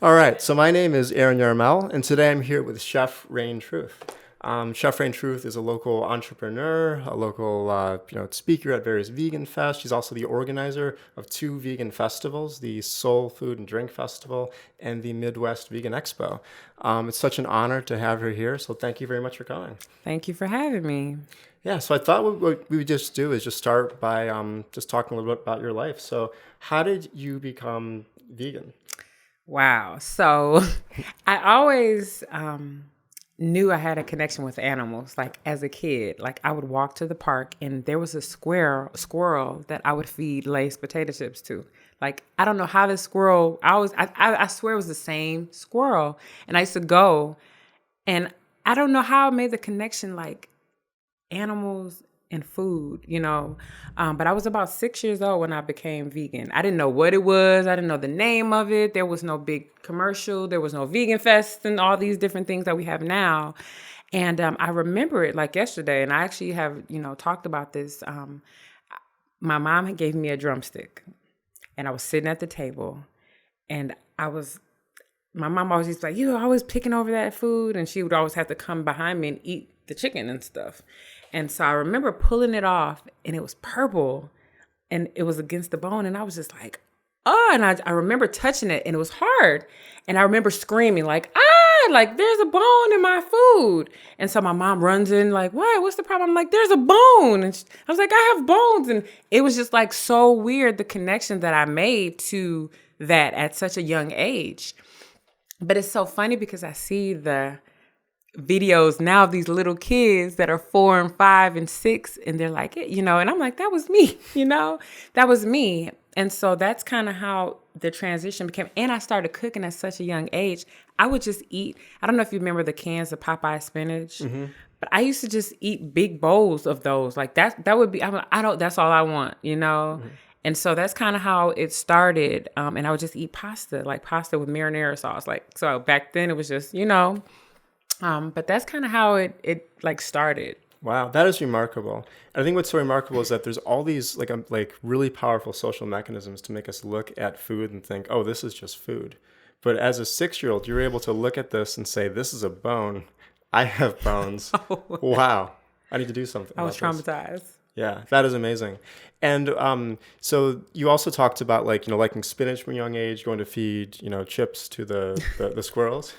All right, so my name is Aaron Yarmel, and today I'm here with Chef Rain Truth. Chef Rain Truth is a local entrepreneur, a local speaker at various vegan fests. She's also the organizer of two vegan festivals, the Soul Food and Drink Festival and the Midwest Vegan Expo. It's such an honor to have her here, so thank you very much for coming. Thank you for having me. Yeah, so I thought what we would just do is just start by just talking a little bit about your life. So how did you become vegan? Wow. So I always knew I had a connection with animals. Like as a kid, like I would walk to the park and there was a squirrel that I would feed Lay's potato chips to. Like, I don't know how this squirrel, I swear it was the same squirrel. And I used to go and I don't know how I made the connection, like animals and food. But I was about 6 years old when I became vegan. I didn't know what it was. I didn't know the name of it. There was no big commercial. There was no vegan fest and all these different things that we have now. And I remember it like yesterday. And I actually have, talked about this. My mom had gave me a drumstick and I was sitting at the table and my mom always used to be like, you're always picking over that food. And she would always have to come behind me and eat the chicken and stuff. And so I remember pulling it off and it was purple and it was against the bone. And I was just like, oh, and I remember touching it and it was hard. And I remember screaming like, like there's a bone in my food. And so my mom runs in like, what? What's the problem? I'm like, there's a bone. And I was like, I have bones. And it was just like so weird, the connection that I made to that at such a young age. But it's so funny because I see the videos now of these little kids that are 4 and 5 and 6 and they're like, and I'm like, that was me, that was me. And so that's kind of how the transition became. And I started cooking at such a young age. I would just eat, I don't know if you remember the cans of Popeye spinach, but I used to just eat big bowls of those. Like that would be, that's all I want, And so that's kind of how it started. And I would just eat pasta with marinara sauce. So back then it was just, but that's kind of how it started. Wow, that is remarkable. I think what's so remarkable is that there's all these like really powerful social mechanisms to make us look at food and think, oh, this is just food. But as a 6-year-old, you're able to look at this and say, this is a bone. I have bones. Wow, I need to do something. I was traumatized. Yeah, that is amazing. And so you also talked about liking spinach from a young age, going to feed chips to the squirrels.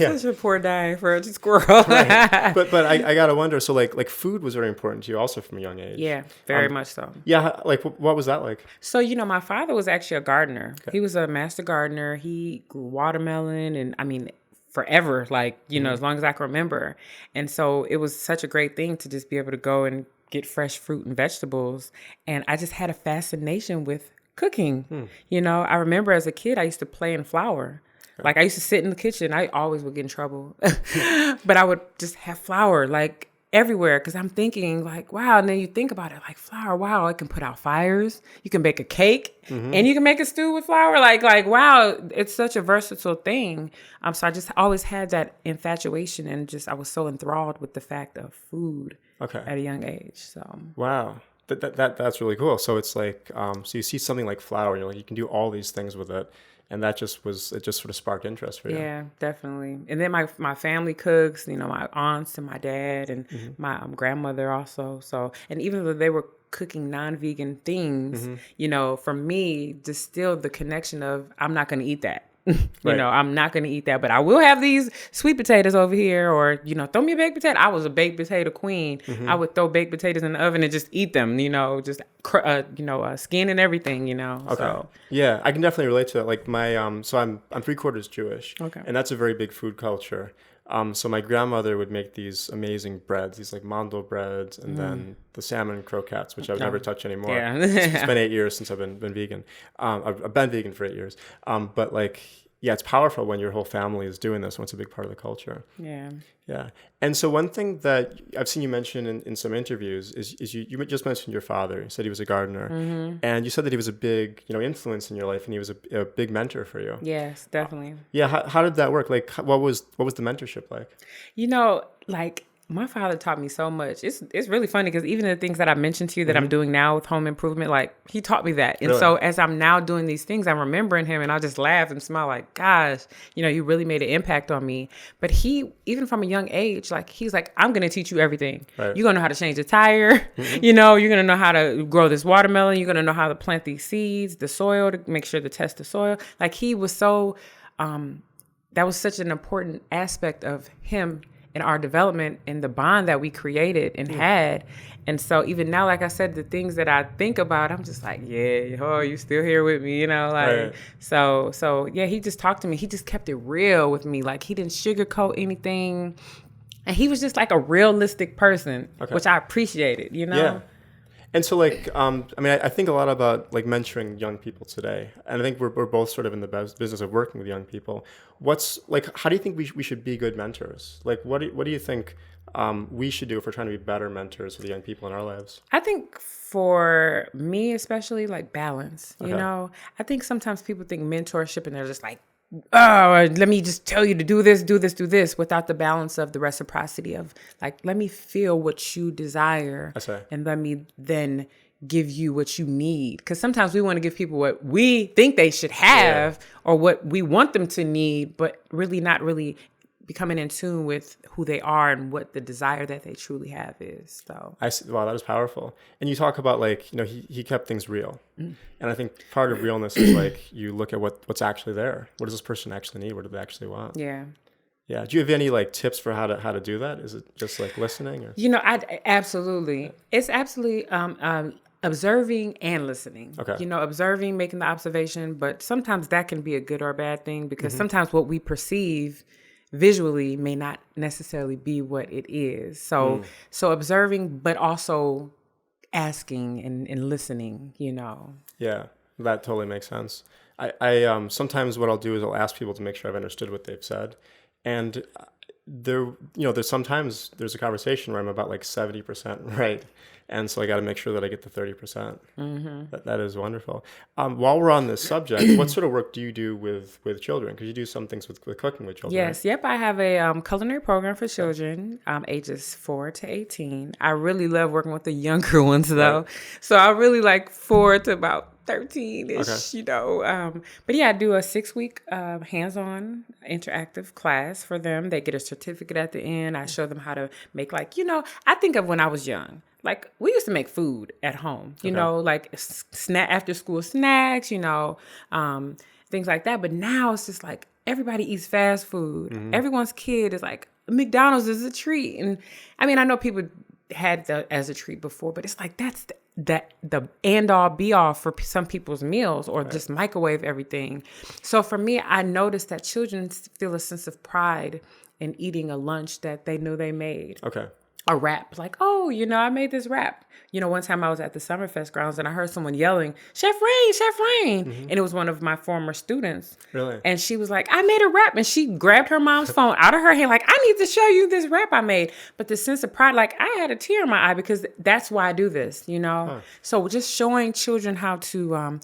Yeah. Such a poor diet for a squirrel. Right. But I gotta wonder. So like food was very important to you also from a young age. Yeah, very much so. Yeah, like what was that like? So my father was actually a gardener. Okay. He was a master gardener. He grew watermelon and forever, as long as I can remember. And so it was such a great thing to just be able to go and get fresh fruit and vegetables. And I just had a fascination with cooking. I remember as a kid, I used to play in flour. Like I used to sit in the kitchen. I always would get in trouble, but I would just have flour everywhere because I'm thinking wow. And then you think about it flour, wow, it can put out fires. You can bake a cake and you can make a stew with flour. Wow, it's such a versatile thing. So I just always had that infatuation and I was so enthralled with the fact of food at a young age. So wow. That's really cool. So it's so you see something like flour and you're like, you can do all these things with it. And it just sort of sparked interest for you. Yeah, definitely. And then my family cooks, my aunts and my dad and my grandmother also. So, and even though they were cooking non-vegan things, for me, just still the connection of I'm not going to eat that. Right. I'm not going to eat that, but I will have these sweet potatoes over here or, throw me a baked potato. I was a baked potato queen. I would throw baked potatoes in the oven and just eat them, skin and everything, Okay. So. Yeah, I can definitely relate to that. Like my, so I'm 3/4 Jewish. Okay. And that's a very big food culture. So my grandmother would make these amazing breads, these mandel breads, and then the salmon croquettes, which I would never touch anymore. Yeah. It's been 8 years since I've been vegan. I've been vegan for 8 years. But it's powerful when your whole family is doing this, when it's a big part of the culture. Yeah. Yeah. And so one thing that I've seen you mention in some interviews is you just mentioned your father. You said he was a gardener. And you said that he was a big, influence in your life and he was a big mentor for you. Yes, definitely. Yeah. How did that work? What was the mentorship like? My father taught me so much. It's really funny because even the things that I mentioned to you that I'm doing now with home improvement, like he taught me that. And Really? so as I'm now doing these things, I'm remembering him and I just laugh and smile like, gosh, you really made an impact on me. But he, even from a young age, like he's like, I'm going to teach you everything. Right. You're going to know how to change a tire. You're going to know how to grow this watermelon. You're going to know how to plant these seeds, the soil, to make sure to test the soil. Like he was so, that was such an important aspect of him in our development and the bond that we created and had. And so even now, like I said, the things that I think about, I'm just like, yeah, oh, you still here with me, like, Right. so yeah, he just talked to me. He just kept it real with me. Like he didn't sugarcoat anything. And he was just like a realistic person, which I appreciated, Yeah. And so, like, I think a lot about like mentoring young people today, and I think we're both sort of in the business of working with young people. What's like, how do you think we should be good mentors? Like, what do you think we should do if we're trying to be better mentors for the young people in our lives? I think for me, especially, like balance. I think sometimes people think mentorship and they're just like, oh, let me just tell you to do this, without the balance of the reciprocity of like, let me feel what you desire and let me then give you what you need. Because sometimes we want to give people what we think they should have or what we want them to need, but really not really becoming in tune with who they are and what the desire that they truly have is. So I see, wow, that is powerful. And you talk about like, he kept things real. And I think part of realness is like, you look at what's actually there. What does this person actually need? What do they actually want? Yeah. Yeah. Do you have any like tips for how to do that? Is it just like listening or? Absolutely. It's absolutely, observing and listening. Okay. Observing, making the observation, but sometimes that can be a good or a bad thing because sometimes what we perceive visually may not necessarily be what it is. So observing, but also asking and listening, Yeah, that totally makes sense. I sometimes what I'll do is I'll ask people to make sure I've understood what they've said. And there's sometimes there's a conversation where I'm about like 70% right. And so I got to make sure that I get the 30%. That is wonderful. While we're on this subject, what sort of work do you do with children? Because you do some things with cooking with children. Yes. Yep. I have a culinary program for children, ages 4 to 18. I really love working with the younger ones though. Right. So I really like 4 to about 13-ish, But yeah, I do a 6-week hands-on interactive class for them. They get a certificate at the end. I show them how to make I think of when I was young. Like we used to make food at home, like after school snacks, things like that. But now it's just like everybody eats fast food. Everyone's kid is like McDonald's is a treat. And I mean, I know people had that as a treat before, but it's like that's the end all be all for some people's meals or just microwave everything. So for me, I noticed that children feel a sense of pride in eating a lunch that they knew they made. Okay. A wrap, like, oh, I made this wrap. One time I was at the Summerfest grounds and I heard someone yelling, Chef Rain. And it was one of my former students. Really? And she was like, I made a wrap. And she grabbed her mom's phone out of her hand, like, I need to show you this wrap I made. But the sense of pride, like, I had a tear in my eye because that's why I do this, So just showing children how to,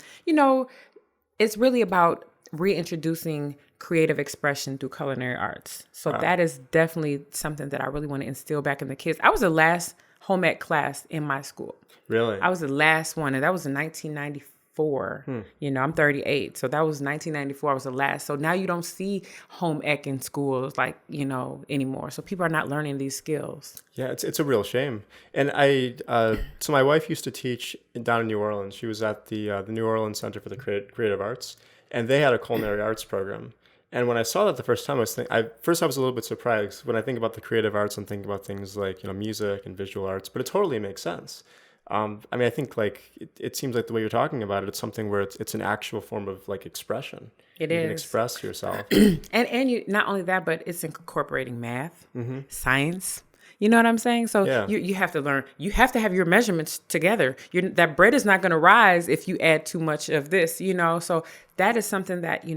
it's really about reintroducing creative expression through culinary arts. So that is definitely something that I really want to instill back in the kids. I was the last home ec class in my school. Really? I was the last one, and that was in 1994. I'm 38, so that was 1994. I was the last. So now you don't see home ec in schools anymore. So people are not learning these skills. Yeah, it's a real shame. And so my wife used to teach down in New Orleans. She was at the New Orleans Center for the Creative Arts, and they had a culinary arts program. And when I saw that the first time, I was a little bit surprised. When I think about the creative arts, I'm thinking about things like music and visual arts, but it totally makes sense. I think like it seems like the way you're talking about it, it's something where it's an actual form of like expression. You can express yourself. and you not only that, but it's incorporating math, science. You know what I'm saying? So you have to learn. You have to have your measurements together. That bread is not going to rise if you add too much of this. So that is something that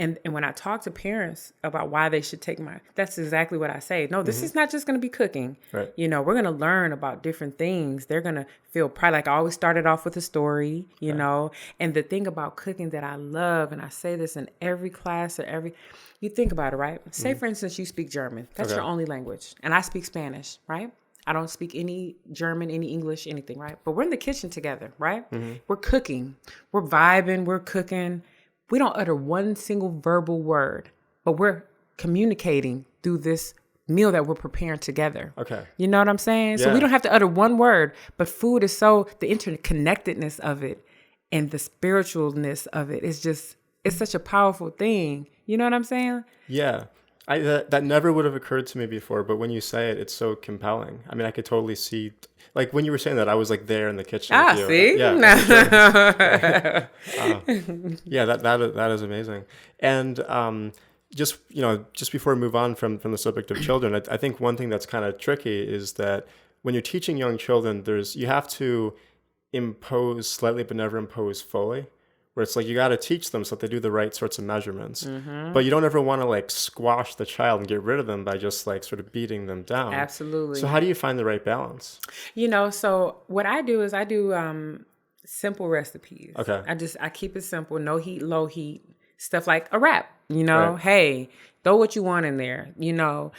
And when I talk to parents about why they should take that's exactly what I say. No, this is not just going to be cooking. Right. You know, we're going to learn about different things. They're going to feel pride. Like I always started off with a story, you know, and the thing about cooking that I love, and I say this in every class or you think about it, right? Say, for instance, you speak German. That's your only language. And I speak Spanish, right? I don't speak any German, any English, anything, right? But we're in the kitchen together, right? We're cooking. We're vibing. We're cooking. We don't utter one single verbal word, but we're communicating through this meal that we're preparing together. Okay. You know what I'm saying? Yeah. So we don't have to utter one word, but food is so, the interconnectedness of it and the spiritualness of it is just, it's such a powerful thing. You know what I'm saying? Yeah. That never would have occurred to me before, but when you say it, it's so compelling. I mean, I could totally see, like when you were saying that, I was like there in the kitchen with you. See? Yeah, sure. Yeah, that is amazing. And just before we move on from the subject of children, I think one thing that's kind of tricky is that when you're teaching young children, you have to impose slightly, but never impose fully. Where it's like you got to teach them so that they do the right sorts of measurements. But you don't ever want to like squash the child and get rid of them by just like sort of beating them down. Absolutely. So how do you find the right balance? You know, so what I do is I do simple recipes. Okay. I keep it simple, no heat, low heat, stuff like a wrap, you know, Right. hey, throw what you want in there, you know,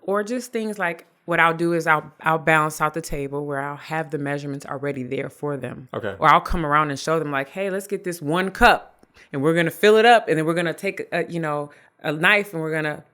or just things like what I'll do is I'll balance out the table where I'll have the measurements already there for them. Okay. Or I'll come around and show them like, hey, let's get this 1 cup and we're going to fill it up and then we're going to take a knife and we're going to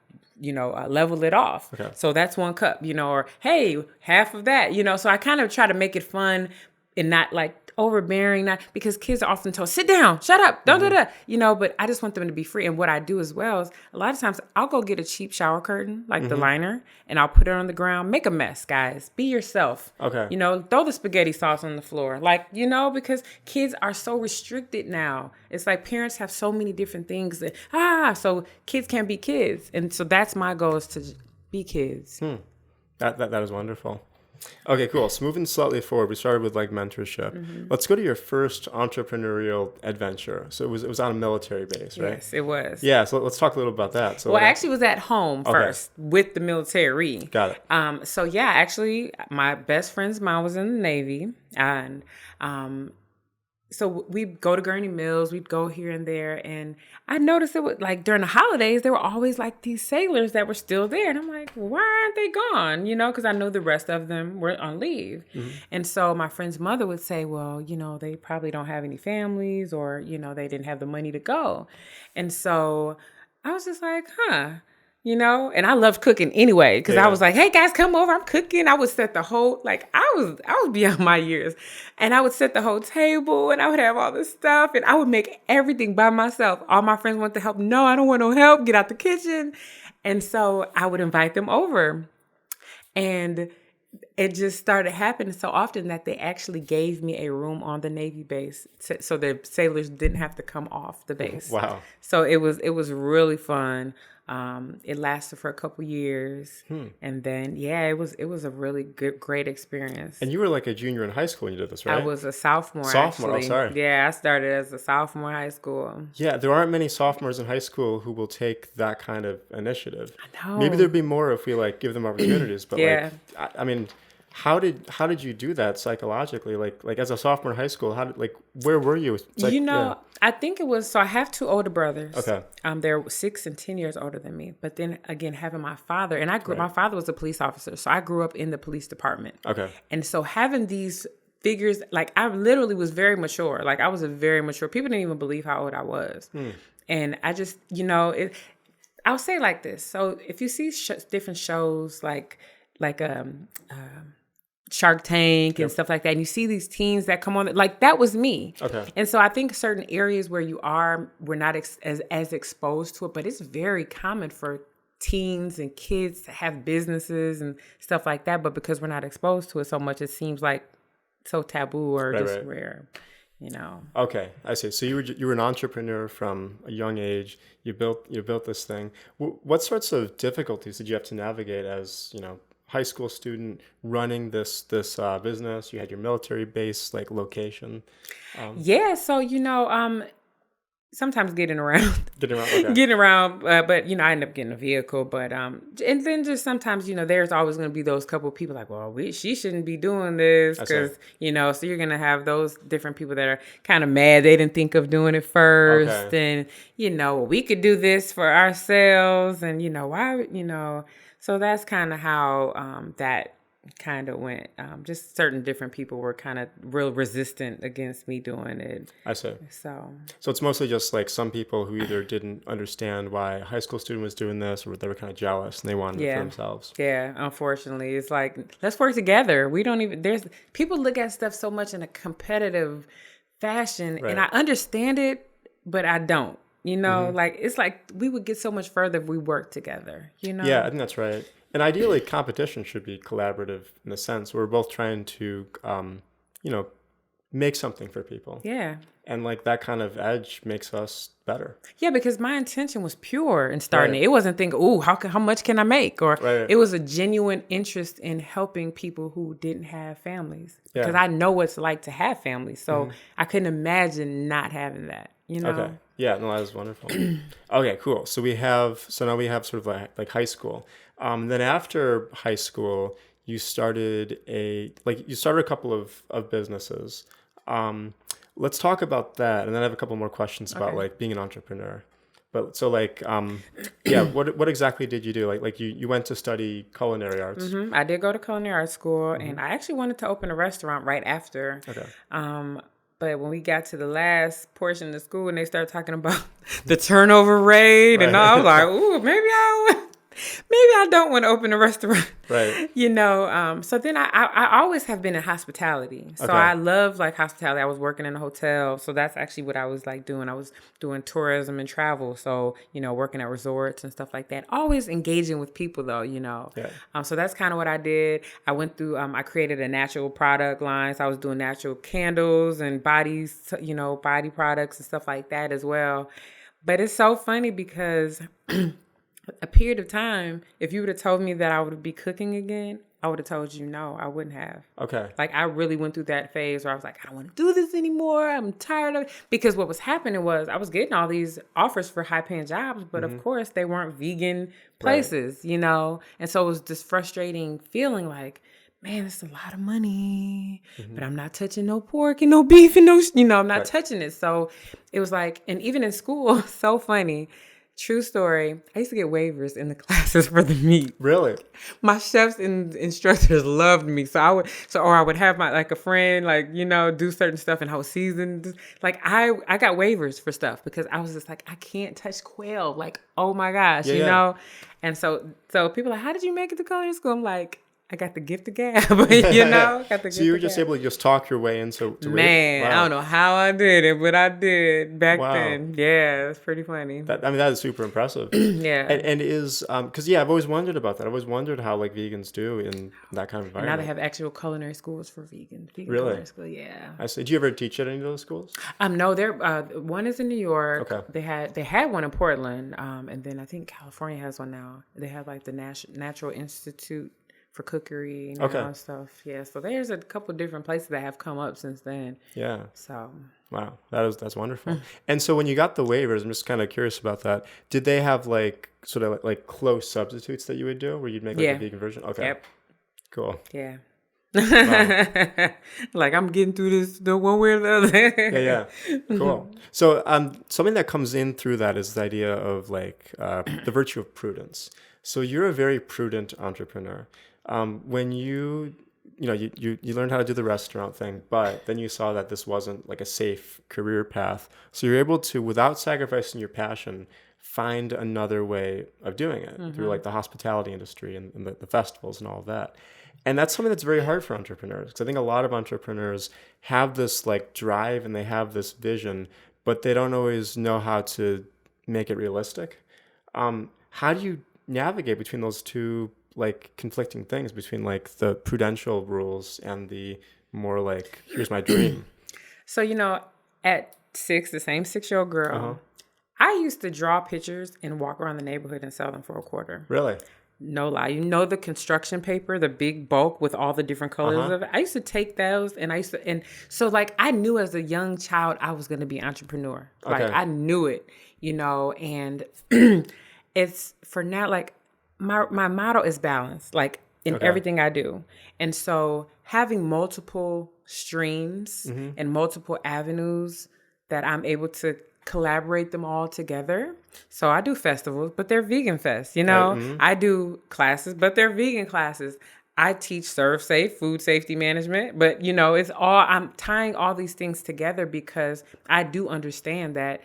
level it off. Okay. So that's 1 cup, you know, or hey, half of that, you know. So I kind of try to make it fun and not like overbearing, not because kids are often told, sit down, shut up, don't do that, you know, but I just want them to be free. And what I do as well is a lot of times I'll go get a cheap shower curtain, like the liner, and I'll put it on the ground, make a mess, guys, be yourself. Okay. You know, throw the spaghetti sauce on the floor, like, you know, because kids are so restricted now. It's like parents have so many different things so kids can't be kids. And so that's my goal, is to be kids. That is wonderful. Okay, cool. So moving slightly forward, we started with like mentorship. Let's go to your first entrepreneurial adventure. So it was on a military base, right? Yes, it was. Yeah. So let's talk a little about that. So Well, I actually was at home first with the military. Got it. So yeah, actually, my best friend's mom was in the Navy, and so we'd go to Gurney Mills, we'd go here and there, and I noticed it was like during the holidays, there were always like these sailors that were still there. And I'm like, why aren't they gone? You know, because I know the rest of them were on leave. And so my friend's mother would say, well, you know, they probably don't have any families, or, you know, they didn't have the money to go. And so I was just like, you know, and I loved cooking anyway, because I was like, hey guys, come over, I'm cooking. I would set the whole, like, I was beyond my years, and I would set the whole table, and I would have all this stuff, and I would make everything by myself. All my friends want to help. No, I don't want no help. Get out the kitchen. And so I would invite them over, and it just started happening so often that they actually gave me a room on the Navy base, so the sailors didn't have to come off the base. Wow. So it was really fun. It lasted for a couple years, and then it was a really great experience. And you were like a junior in high school when you did this, right? I was a sophomore. Sophomore, actually. oh, sorry. Yeah, I started as a sophomore in high school. Yeah, there aren't many sophomores in high school who will take that kind of initiative. I know. Maybe there'd be more if we like give them opportunities. But Yeah. like, I mean, how did you do that psychologically? Like as a sophomore in high school, where were you? It's like, I think it was, so I have 2 older brothers. Okay. They're 6 and 10 years older than me. But then again, having my father, and my father was a police officer, so I grew up in the police department. Okay. And so having these figures, like I literally was very mature. Like I was a very mature, people didn't even believe how old I was. And I just, you know, I'll say it like this. So if you see different shows like Shark Tank and stuff like that, and you see these teens that come on, like that was me. Okay. And so I think certain areas where we're not as exposed to it, but it's very common for teens and kids to have businesses and stuff like that. But because we're not exposed to it so much, it seems like so taboo or rare, you know. Okay, I see. So you were an entrepreneur from a young age. You built this thing. What sorts of difficulties did you have to navigate as, you know, high school student running this business? You had your military base like location. So you know, sometimes getting around. Getting around. Okay. Getting around, but I end up getting a vehicle. But and then just sometimes there's always going to be those couple of people like, well, she shouldn't be doing this because so you're going to have those different people that are kind of mad they didn't think of doing it first, and we could do this for ourselves, and why so that's kind of how that kind of went. Just certain different people were kind of real resistant against me doing it. I see. So it's mostly just like some people who either didn't understand why a high school student was doing this, or they were kind of jealous and they wanted it for themselves. Yeah, unfortunately, it's like, let's work together. We don't even, there's people look at stuff so much in a competitive fashion, and I understand it, but I don't. Like it's like we would get so much further if we worked together. Yeah, I think that's right. And ideally, competition should be collaborative in the sense we're both trying to, make something for people. Yeah. And like that kind of edge makes us better. Yeah, because my intention was pure in starting it. It wasn't thinking, ooh, how much can I make? Or it was a genuine interest in helping people who didn't have families. Because I know what it's like to have families. So I couldn't imagine not having that, Okay. Yeah, no, that was wonderful. Okay, cool. So now we have sort of like high school. Then after high school, you started a couple of businesses. Let's talk about that, and then I have a couple more questions about like being an entrepreneur. But so like, what exactly did you do? Like you went to study culinary arts. I did go to culinary art school, and I actually wanted to open a restaurant right after. Okay. But when we got to the last portion of the school and they started talking about the turnover rate and all, I was like, ooh, maybe I don't want to open a restaurant. Right. So then I always have been in hospitality. So I love like hospitality. I was working in a hotel. So that's actually what I was like doing. I was doing tourism and travel. So, working at resorts and stuff like that. Always engaging with people though, Yeah. So that's kind of what I did. I went through, I created a natural product line. So I was doing natural candles and bodies, body products and stuff like that as well. But it's so funny because a period of time, if you would have told me that I would be cooking again, I would have told you no, I wouldn't have. Okay. Like I really went through that phase where I was like, I don't want to do this anymore. I'm tired of it. Because what was happening was I was getting all these offers for high paying jobs, but of course they weren't vegan places, And so it was this frustrating feeling like, man, it's a lot of money, but I'm not touching no pork and no beef and I'm not touching it. So it was like, and even in school, so funny. True story. I used to get waivers in the classes for the meat. Really? My chefs and instructors loved me. So I would have a friend, do certain stuff and host seasons. Like I got waivers for stuff because I was just like, I can't touch quail. Like, oh my gosh, And so people are like, how did you make it to culinary school? I'm like, I got the gift of gab, Got the gift so you were just able to just talk your way into Man, wow. I don't know how I did it, but I did back then. Yeah, it's pretty funny. That is super impressive. Yeah. And is, because I've always wondered about that. I've always wondered how like vegans do in that kind of environment. And now they have actual culinary schools for vegans. Vegan really? Culinary school, yeah. I see. Do you ever teach at any of those schools? No, one is in New York. Okay. They had one in Portland, and then I think California has one now. They have like the Natural Institute for cookery and stuff. Yeah, so there's a couple different places that have come up since then. Yeah. So. Wow, that's wonderful. And so when you got the waivers, I'm just kind of curious about that. Did they have like sort of like close substitutes that you would do where you'd make like a vegan version? Okay. Yep. Cool. Yeah. Wow. Like I'm getting through this the one way or the other. Yeah. Cool. So something that comes in through that is the idea of like the virtue of prudence. So you're a very prudent entrepreneur. When you learned how to do the restaurant thing, but then you saw that this wasn't like a safe career path. So you're able to, without sacrificing your passion, find another way of doing it through like the hospitality industry and the festivals and all of that. And that's something that's very hard for entrepreneurs, because I think a lot of entrepreneurs have this like drive and they have this vision, but they don't always know how to make it realistic. How do you navigate between those two like conflicting things, between like the prudential rules and the more like, here's my dream? So, at 6, the same 6-year-old girl, I used to draw pictures and walk around the neighborhood and sell them for $0.25. Really? No lie. You know the construction paper, the big bulk with all the different colors of it? I used to take those and so like I knew as a young child I was going to be an entrepreneur. Like Okay. I knew it, and it's for now like my motto is balance, like in everything I do. And so having multiple streams and multiple avenues that I'm able to collaborate them all together. So I do festivals, but they're vegan fests, I do classes, but they're vegan classes. I teach serve safe, food safety management, but it's all, I'm tying all these things together because I do understand that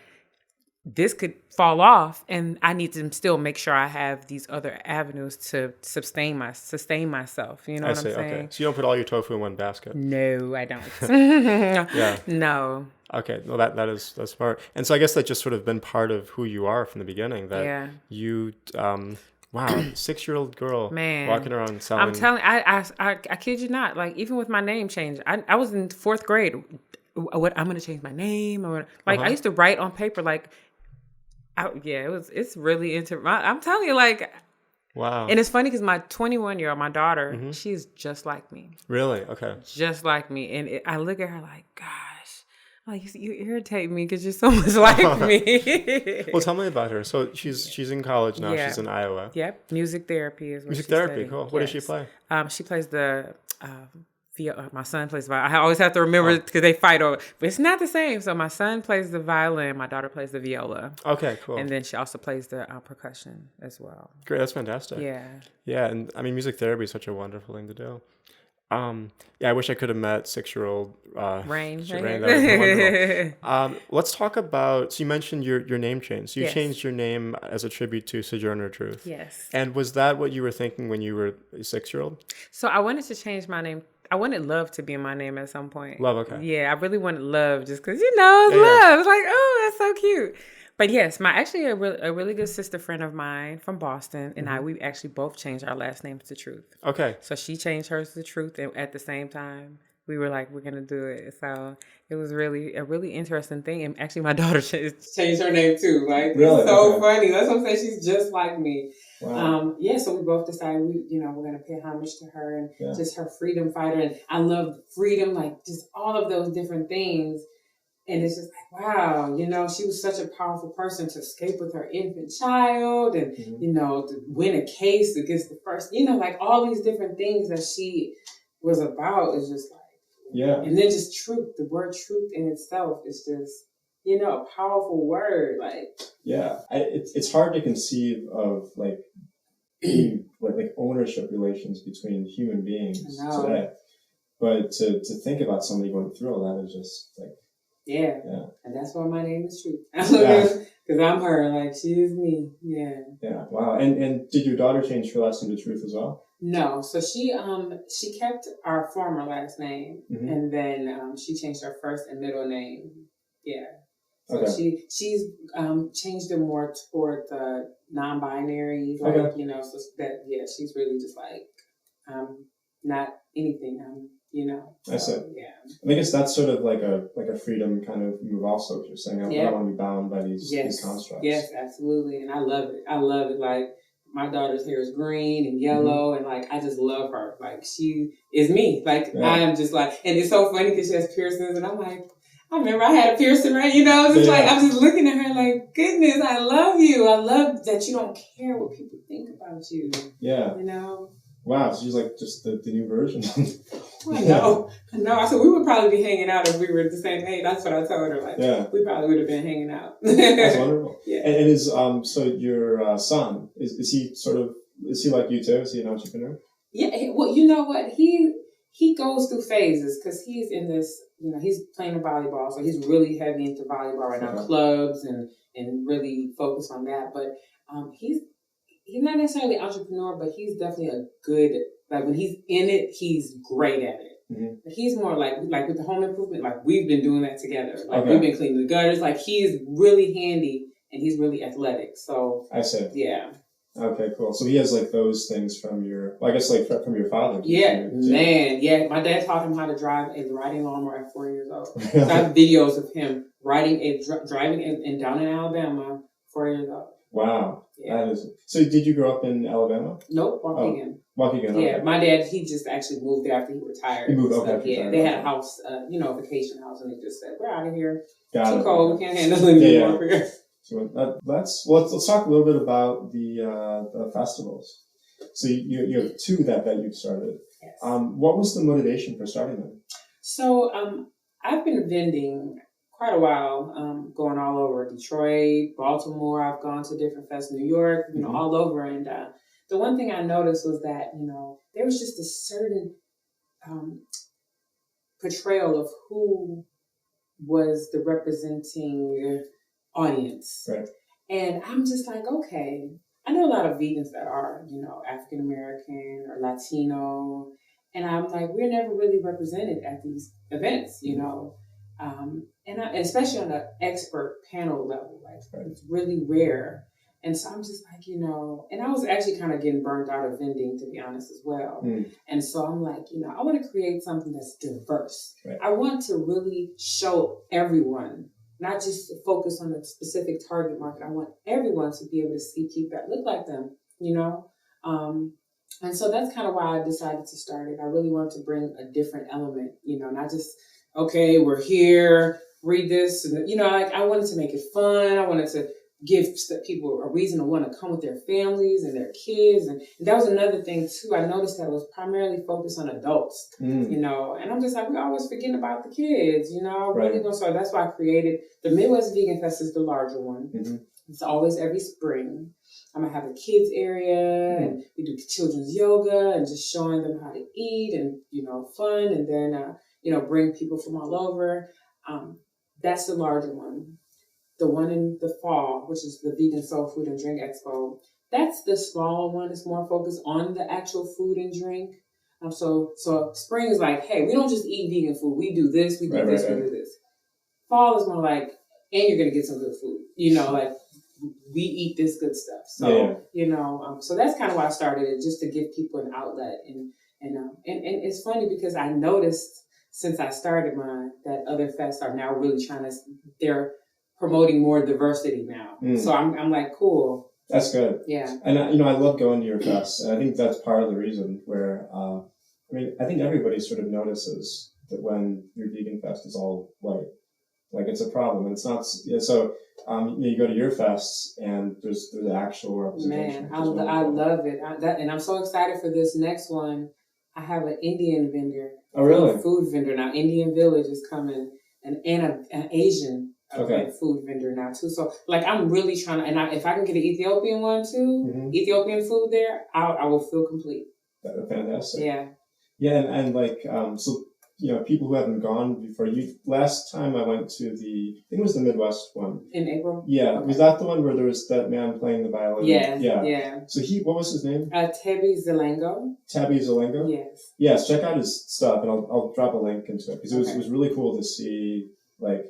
this could fall off and I need to still make sure I have these other avenues to sustain myself. You know what I'm saying? Okay. So you don't put all your tofu in one basket? No, I don't. Yeah. No. Okay. Well, that's smart. And so I guess that's just sort of been part of who you are from the beginning, that you, wow, 6-year-old girl, man, walking around selling. I'm telling, I kid you not, like even with my name change, I was in 4th grade. What I'm going to change my name, or like I used to write on paper, like, it's really I'm telling you, like, wow. And it's funny because my 21-year-old, my daughter, she's just like me. Really? Okay. Just like me. And I look at her like, gosh, like you irritate me because you're so much like me. Well, tell me about her. So she's in college now. Yeah. She's in Iowa. Yep. Music therapy is what Music she's therapy. studying. Cool. What does she play? She plays the my son plays violin. I always have to remember because they fight over, but it's not the same. So my son plays the violin, my daughter plays the viola. Okay, cool. And then she also plays the percussion as well. Great, that's fantastic. Yeah. Yeah, and I mean, music therapy is such a wonderful thing to do. I wish I could have met 6-year-old Rain. That was wonderful. Let's talk about. So you mentioned your name change. So you changed your name as a tribute to Sojourner Truth. Yes. And was that what you were thinking when you were a 6-year-old? So I wanted to change my name. I wanted Love to be in my name at some point. Love, okay. Yeah, I really wanted Love just because, it's love. Yeah. It's like, oh, that's so cute. But yes, a really good sister friend of mine from Boston and we actually both changed our last names to Truth. Okay. So she changed hers to Truth, and at the same time, we were like, we're going to do it. So it was really a really interesting thing. And actually, my daughter changed her name too. Like, really? It's so funny. That's what I'm saying. She's just like me. Wow. So we both decided we're going to pay homage to her and just her freedom fighter. And I love freedom, like just all of those different things. And it's just like, wow, she was such a powerful person to escape with her infant child and, to win a case against the first, like all these different things that she was about is just like, and then just truth, the word truth in itself is just, a powerful word. Like, it's hard to conceive of like ownership relations between human beings today. But to think about somebody going through all that is just like, yeah. And that's why my name is Truth. Because I'm her, like she is me. Yeah. Yeah. Wow. And did your daughter change her last name to Truth as well? No. So she kept our former last name, and then she changed her first and middle name. Yeah. So she's changed it more toward the non-binary, like so that she's really just like not anything. I see. Yeah. I guess that's sort of like a freedom kind of move also, what you're saying. I don't want to be bound by these constructs. Yes, absolutely. And I love it. Like my daughter's hair is green and yellow and like I just love her. Like she is me. Like I am just like, and it's so funny because she has piercings and I'm like, I remember I had a piercing, right? Like I'm just looking at her like, goodness, I love you. I love that you don't care what people think about you. Yeah. Wow, so she's like just the new version. I know. I said we would probably be hanging out if we were the same age. That's what I told her. Like, we probably would have been hanging out. That's wonderful. Yeah. And is so your son is he like you too? Is he an entrepreneur? Yeah. Well, you know what he goes through phases because he's in this. He's playing volleyball, so he's really heavy into volleyball right now, clubs and really focused on that. But he's not necessarily an entrepreneur, but he's definitely a good, like when he's in it, he's great at it. Mm-hmm. But he's more like with the home improvement, like we've been doing that together. Like we've been cleaning the gutters. Like he's really handy and he's really athletic. So I see. Yeah. Okay, cool. So he has like those things from your father. Yeah, man. Yeah, my dad taught him how to drive a riding lawnmower at 4 years old. So I have videos of him driving and down in Alabama, 4 years old. Wow. Yeah. That is. So did you grow up in Alabama? Nope, Waukegan. Waukegan. Yeah, okay. my dad, he just actually moved there after he retired. He moved, so, okay. Yeah, they had a house, a vacation house, and they just said, we're out of here. Got Too cold, we can't handle it anymore. Yeah. So let's talk a little bit about the festivals. So you have two that you've started. Yes. What was the motivation for starting them? So I've been vending quite a while, going all over Detroit, Baltimore. I've gone to different fests, New York, all over. And the one thing I noticed was that, there was just a certain portrayal of who was the representing audience. Right. And I'm just like, okay, I know a lot of vegans that are, African American or Latino. And I'm like, we're never really represented at these events, and especially on the expert panel level, like it's really rare. And so I'm just like, and I was actually kind of getting burnt out of vending, to be honest, as well. And so I'm like, I want to create something that's diverse. Right. I want to really show everyone, not just focus on a specific target market. I want everyone to be able to see people that look like them, And so that's kind of why I decided to start it. I really wanted to bring a different element, not just, okay, we're here, read this. And, I wanted to make it fun. I wanted to give people a reason to want to come with their families and their kids. And that was another thing, too. I noticed that it was primarily focused on adults, and I'm just like, we're always forgetting about the kids, Really. So that's why I created the Midwest Vegan Fest is the larger one. Mm-hmm. It's always every spring. I'm going to have a kids area and we do children's yoga and just showing them how to eat and, fun. And then, bring people from all over. That's the larger one. The one in the fall, which is the Vegan Soul Food and Drink Expo, that's the smaller one. It's more focused on the actual food and drink. So spring is like, hey, we don't just eat vegan food. We do this, we do this, we do this. Fall is more like, and you're going to get some good food. Like we eat this good stuff. So, so that's kind of why I started it, just to give people an outlet. And it's funny because I noticed since I started mine that other fests are now really they're promoting more diversity now. So I'm like, cool. That's good. Yeah. And I love going to your fests, and I think that's part of the reason where, I think everybody sort of notices that when your vegan fest is all white, like it's a problem. And it's not, so, you go to your fests and there's actual representation. Man, I love it. And I'm so excited for this next one. I have an Indian vendor. Oh, really? Food vendor now. Indian Village is coming, and an Asian food vendor now too. So like I'm really trying to, and if I can get an Ethiopian one too, Ethiopian food there, I will feel complete. That's fantastic. Yeah. Yeah, and like so people who haven't gone before. Last time I went to I think it was the Midwest one in April. Yeah, okay. Was that the one where there was that man playing the violin? Yeah. So what was his name? Tabby Zelengo. Tabby Zelengo. Yes. Yes, check out his stuff, and I'll drop a link into it because it was really cool to see. Like,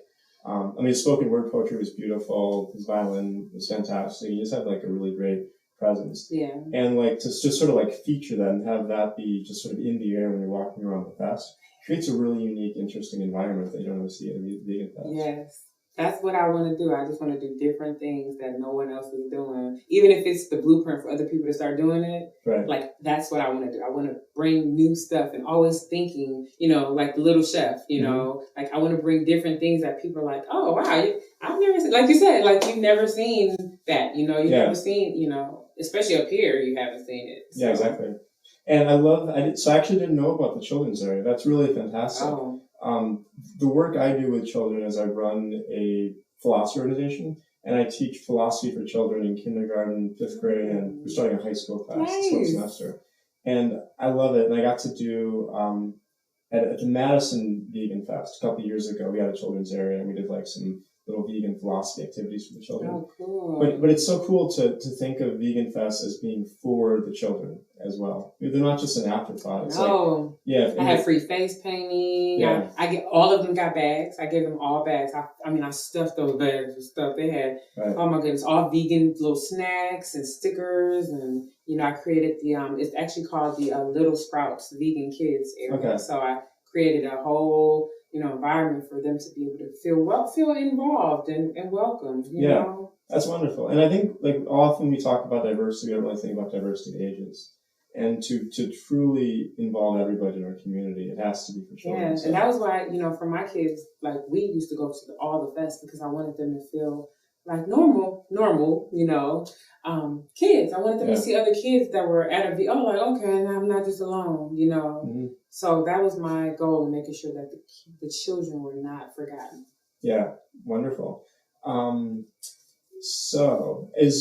his spoken word poetry was beautiful. His violin was fantastic. He just had like a really great presence. Yeah. And like to just sort of like feature that and have that be just sort of in the air when you're walking around the fest creates a really unique, interesting environment that you don't always see at a vegan fest. Yes. That's what I want to do. I just want to do different things that no one else is doing. Even if it's the blueprint for other people to start doing it. Right. Like, that's what I want to do. I want to bring new stuff and always thinking, like the little chef, like I want to bring different things that people are like, oh, wow, I've never seen, like you said, like you've never seen that, you've never seen, especially up here, you haven't seen it. So. Yeah, exactly. And I actually didn't know about the children's area. That's really fantastic. Oh. The work I do with children is I run a philosophy organization, and I teach philosophy for children in kindergarten, 5th grade, and we're starting a high school class this semester. And I love it. And I got to do, at the Madison Vegan Fest a couple of years ago, we had a children's area, and we did like some little vegan philosophy activities for the children. Oh, cool. But it's so cool to think of Vegan Fest as being for the children as well. They're not just an afterthought. It's I had free face painting. Yeah. I get all of them got bags. I gave them all bags. I stuffed those bags with stuff they had. Right. Oh my goodness, all vegan little snacks and stickers, and I created the it's actually called the Little Sprouts Vegan Kids area. Okay. So I created a whole environment for them to be able to feel involved and welcome. You know? That's wonderful. And I think like often we talk about diversity, we don't really think about diversity of ages. And to truly involve everybody in our community, it has to be for children. Yeah, So. and that was why, for my kids, like we used to go to all the fests because I wanted them to feel like normal, kids. I wanted them to see other kids that were at like, okay, I'm not just alone, Mm-hmm. So that was my goal, making sure that the children were not forgotten. Yeah, wonderful. So I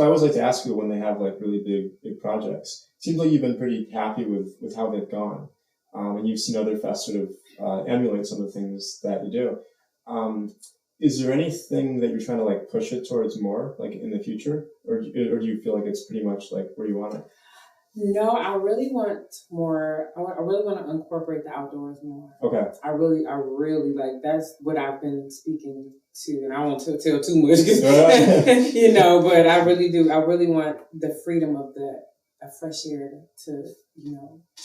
always like to ask you when they have like really big projects. Seems like you've been pretty happy with how they've gone, and you've seen other fests sort of emulate some of the things that you do. Is there anything that you're trying to like push it towards more, like in the future, or do you feel like it's pretty much like where you want it? No, I really want more. I really want to incorporate the outdoors more. Okay. I really like. That's what I've been speaking to, and I won't tell too much, But I really do. I really want the freedom of the fresh air to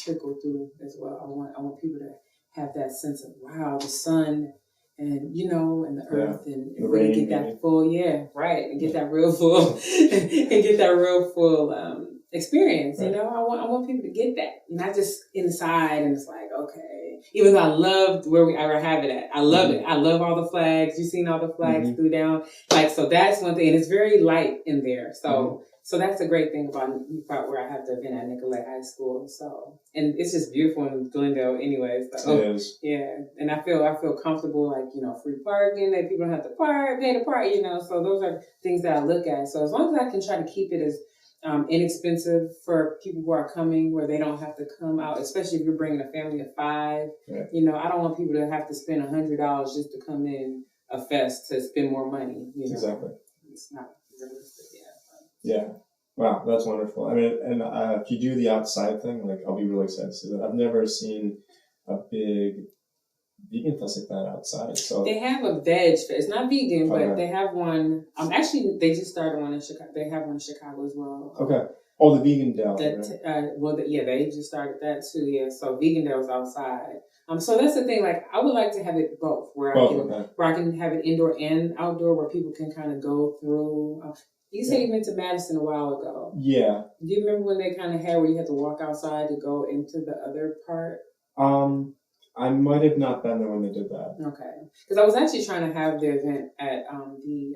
trickle through as well. I want people to have that sense of wow, the sun. And and the earth and really get that full, and get that real full experience. Right. I want people to get that, not just inside and it's like okay. Even though I loved where we ever have it at, I love it. I love all the flags. You've seen all the flags through down, so that's one thing, and it's very light in there. So. So that's a great thing about where I have the event at Nicollet High School. So, and it's just beautiful in Glendale anyways. So, it is. Yeah. And I feel comfortable, free parking, that people don't have to pay to park, So those are things that I look at. So as long as I can try to keep it as inexpensive for people who are coming, where they don't have to come out, especially if you're bringing a family of 5. Right. I don't want people to have to spend $100 just to come in a fest to spend more money. Exactly. It's not realistic. Yeah. Wow, that's wonderful. I mean, and if you do the outside thing, I'll be really excited to see that. I've never seen a big vegan fest like that outside. So they have a veg fest. It's not vegan, but they have one. Actually, they just started one in Chicago. They have one in Chicago as well. Okay. Oh, the Vegan Dell. Right? They just started that too. Yeah, so Vegan Dell is outside. So that's the thing. I would like to have it both, where I can have it indoor and outdoor, where people can kind of go through. You said you went to Madison a while ago. Yeah. Do you remember when they kind of had where you had to walk outside to go into the other part? I might have not been there when they did that. Okay. Because I was actually trying to have the event at the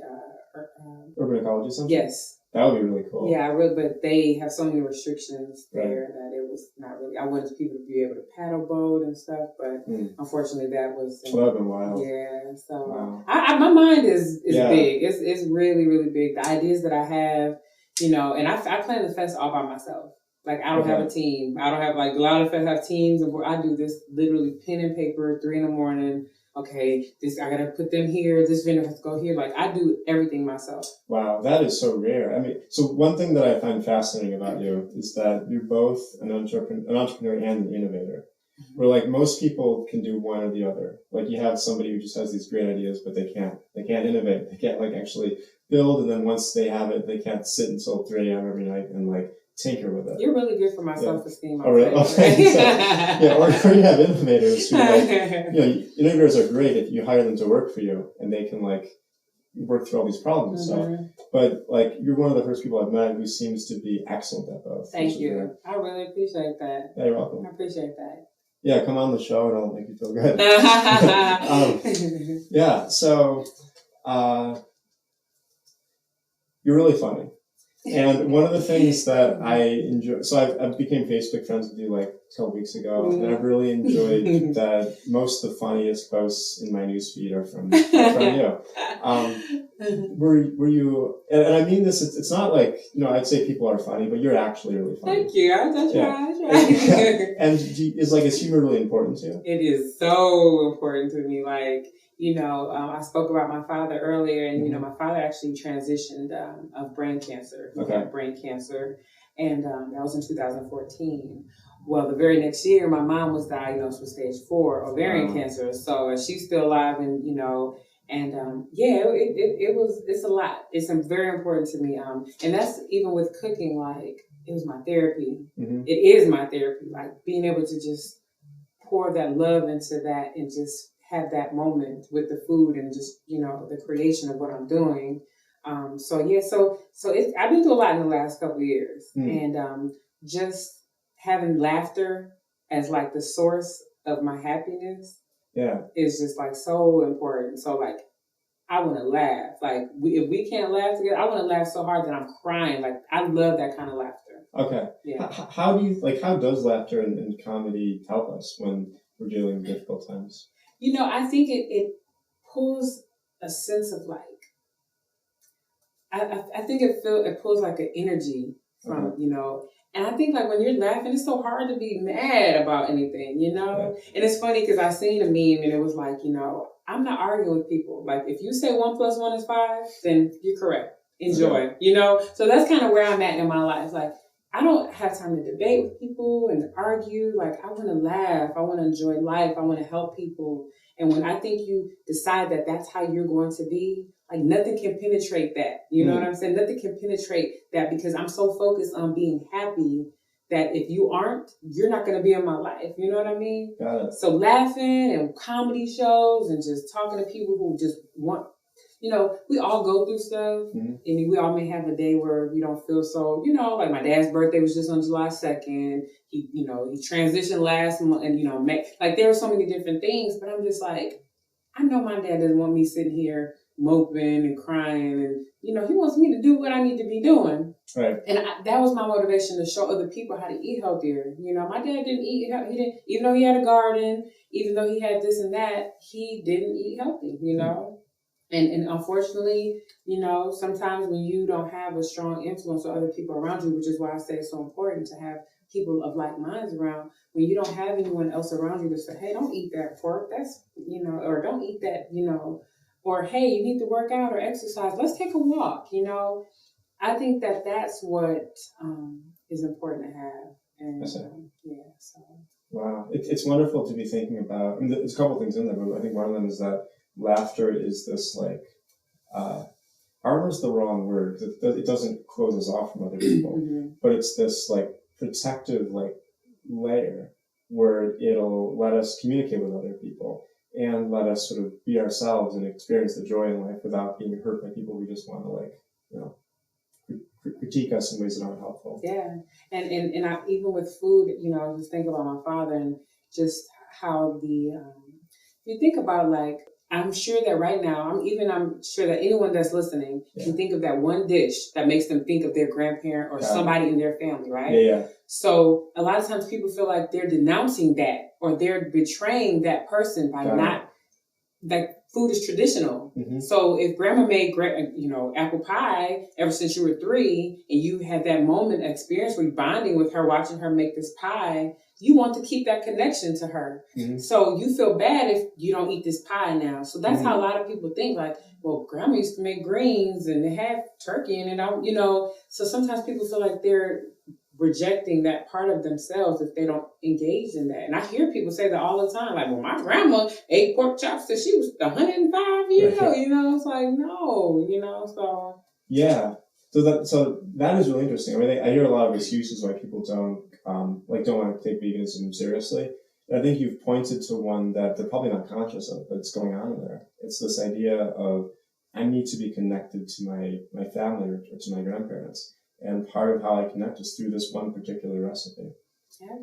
Urban Ecology Center? Yes. That would be really cool. Yeah, but they have so many restrictions there that it was not really. I wanted people to be able to paddle boat and stuff, but unfortunately that was. That would have been wild. Yeah, so my mind is big. It's really, really big. The ideas that I have, and I plan the fest all by myself. I don't have a team. I don't have a lot of fests have teams, and I do this literally pen and paper, 3 a.m. Okay, I gotta put them here. This vendor has to go here. I do everything myself. Wow, that is so rare. I mean, so one thing that I find fascinating about you is that you're both an entrepreneur and an innovator. Where most people can do one or the other. You have somebody who just has these great ideas, but they can't innovate. They can't actually build, and then once they have it, they can't sit until 3 a.m. every night and tinker with it. You're really good for my self-esteem. Oh, really? Okay. Or you have innovators who innovators are great if you hire them to work for you and they can work through all these problems and stuff. But you're one of the first people I've met who seems to be excellent at both. Thank you. I really appreciate that. Yeah, you're welcome. I appreciate that. Yeah, come on the show and I'll make you feel good. Yeah, so you're really funny. And one of the things that I enjoy, so I became Facebook friends with you a couple weeks ago, and I've really enjoyed that most of the funniest posts in my newsfeed are from you. Were you, and I mean this, it's not I'd say people are funny, but you're actually really funny. Thank you. I try. And is humor really important to you? It is so important to me. I spoke about my father earlier, and my father actually transitioned of brain cancer. He had brain cancer, and that was in 2014. Well, the very next year, my mom was diagnosed with stage 4 ovarian cancer. So she's still alive, and it's a lot. It's very important to me. And that's even with cooking. It was my therapy. Mm-hmm. It is my therapy. Being able to just pour that love into that and just have that moment with the food and just, the creation of what I'm doing. I've been through a lot in the last couple of years, and just having laughter as like the source of my happiness, is just like so important. So like, I want to laugh. Like, if we can't laugh together, I want to laugh so hard that I'm crying. Like, I love that kind of laughter. Okay. Yeah. How does laughter and comedy help us when we're dealing with difficult times? I think it pulls a sense of like, I think it pulls like an energy from, and I think like when you're laughing, it's so hard to be mad about anything, And it's funny because I seen a meme and it was like, I'm not arguing with people. Like, if you say 1 + 1 is 5, then you're correct. Enjoy, So that's kind of where I'm at in my life. Like, I don't have time to debate with people and argue. Like, I want to laugh. I want to enjoy life. I want to help people. And when I think you decide that that's how you're going to be, like, nothing can penetrate that. You know what I'm saying? Nothing can penetrate that, because I'm so focused on being happy that if you aren't, you're not going to be in my life. You know what I mean? Got it. So laughing and comedy shows and just talking to people who just want, we all go through stuff. And we all may have a day where we don't feel so, like my dad's birthday was just on July 2nd. He transitioned last month, and, like, there are so many different things, but I'm just like, I know my dad doesn't want me sitting here moping and crying, and, he wants me to do what I need to be doing. Right. And that was my motivation, to show other people how to eat healthier. My dad didn't eat healthy. He didn't, even though he had a garden, even though he had this and that, he didn't eat healthy, And unfortunately, sometimes when you don't have a strong influence on other people around you, which is why I say it's so important to have people of like minds around, when you don't have anyone else around you to say, hey, don't eat that pork, that's, or don't eat that, or hey, you need to work out or exercise, let's take a walk, I think that that's what is important to have. And Wow. It's wonderful to be thinking about, there's a couple things in there, but I think one of them is that laughter is this, like, armor is the wrong word, because it doesn't close us off from other people, but it's this, like, protective, like, layer where it'll let us communicate with other people and let us sort of be ourselves and experience the joy in life without being hurt by people who just want to, like, critique us in ways that aren't helpful. Yeah. And I, even with food, just think about my father and just how you think about, like, I'm sure that right now, I'm sure that anyone that's listening can think of that one dish that makes them think of their grandparent or somebody in their family, right? Yeah. So a lot of times people feel like they're denouncing that, or they're betraying that person by not, like, food is traditional. So if grandma made, apple pie ever since you were 3, and you had that moment experience where you're bonding with her, watching her make this pie, you want to keep that connection to her. So you feel bad if you don't eat this pie now. So that's how a lot of people think, like, well, grandma used to make greens and they had turkey in it, so sometimes people feel like they're rejecting that part of themselves if they don't engage in that. And I hear people say that all the time, like, well, my grandma ate pork chops till she was 105 years old, It's like, no, so. Yeah. So that is really interesting. I mean, I hear a lot of excuses why people don't want to take veganism seriously. And I think you've pointed to one that they're probably not conscious of, but it's going on in there. It's this idea of, I need to be connected to my family or to my grandparents. And part of how I connect is through this one particular recipe. Yeah.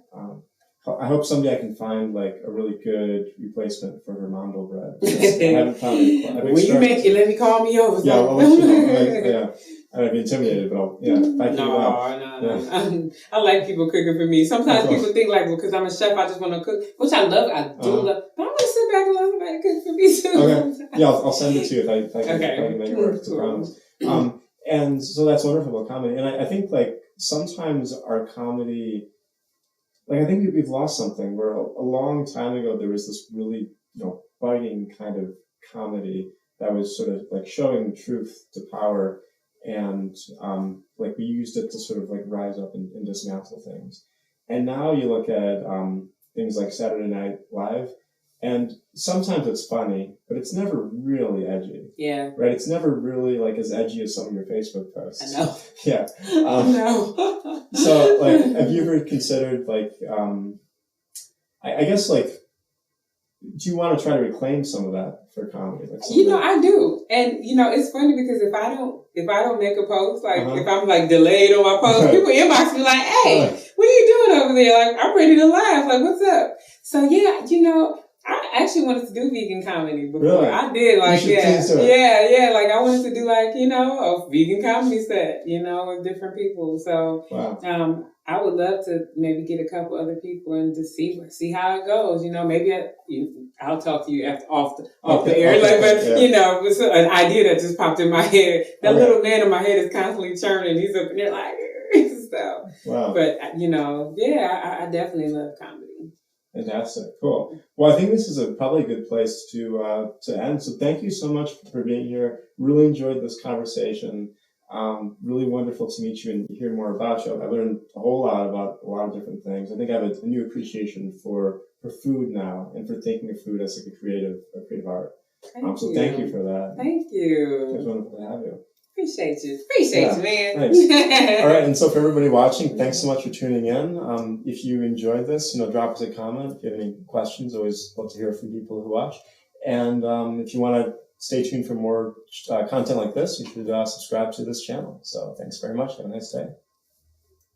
I hope someday I can find, like, a really good replacement for her mando bread. I haven't found it. When you make it, let me call me over. Yeah, I'll let you know. I might be intimidated, but I'll, No. I like people cooking for me. Sometimes people think, like, well, because I'm a chef, I just want to cook, which I love. I do love, but I'm going to sit back and let somebody cook for me too. Okay. Yeah, I'll send it to you if I can make it work. I promise. And so that's wonderful about comedy. And I think, like, sometimes our comedy, like, I think we've lost something where a long time ago there was this really, biting kind of comedy that was sort of, like, showing truth to power, and like, we used it to sort of, like, rise up and dismantle things. And now you look at things like Saturday Night Live, and sometimes it's funny, but it's never really edgy. Yeah. Right? It's never really, like, as edgy as some of your Facebook posts. I know. Yeah. No. So, like, have you ever considered, like, I guess, like, do you want to try to reclaim some of that for comedy? Like I do. And, it's funny because if I don't make a post, like if I'm like delayed on my post, people inbox me like, hey, what are you doing over there? Like, I'm ready to laugh. Like, what's up? So yeah, I actually wanted to do vegan comedy before. Really? I did, like, yeah. Like, I wanted to do, like, a vegan comedy set, with different people. So, wow. I would love to maybe get a couple other people and to see how it goes. Maybe I'll talk to you off the air. It was an idea that just popped in my head. That little man in my head is constantly churning. He's up there like, so. Wow. But, I definitely love comedy. Fantastic. Cool. Well, I think this is probably a good place to end. So thank you so much for being here. Really enjoyed this conversation. Really wonderful to meet you and hear more about you. I learned a whole lot about a lot of different things. I think I have a new appreciation for food now and for thinking of food as like a creative art. So thank you for that. Thank you. It was wonderful to have you. Appreciate you, man. Thanks. All right, and so for everybody watching, thanks so much for tuning in. If you enjoyed this, drop us a comment. If you have any questions, always love to hear from people who watch. And if you want to stay tuned for more content like this, you should subscribe to this channel. So thanks very much. Have a nice day.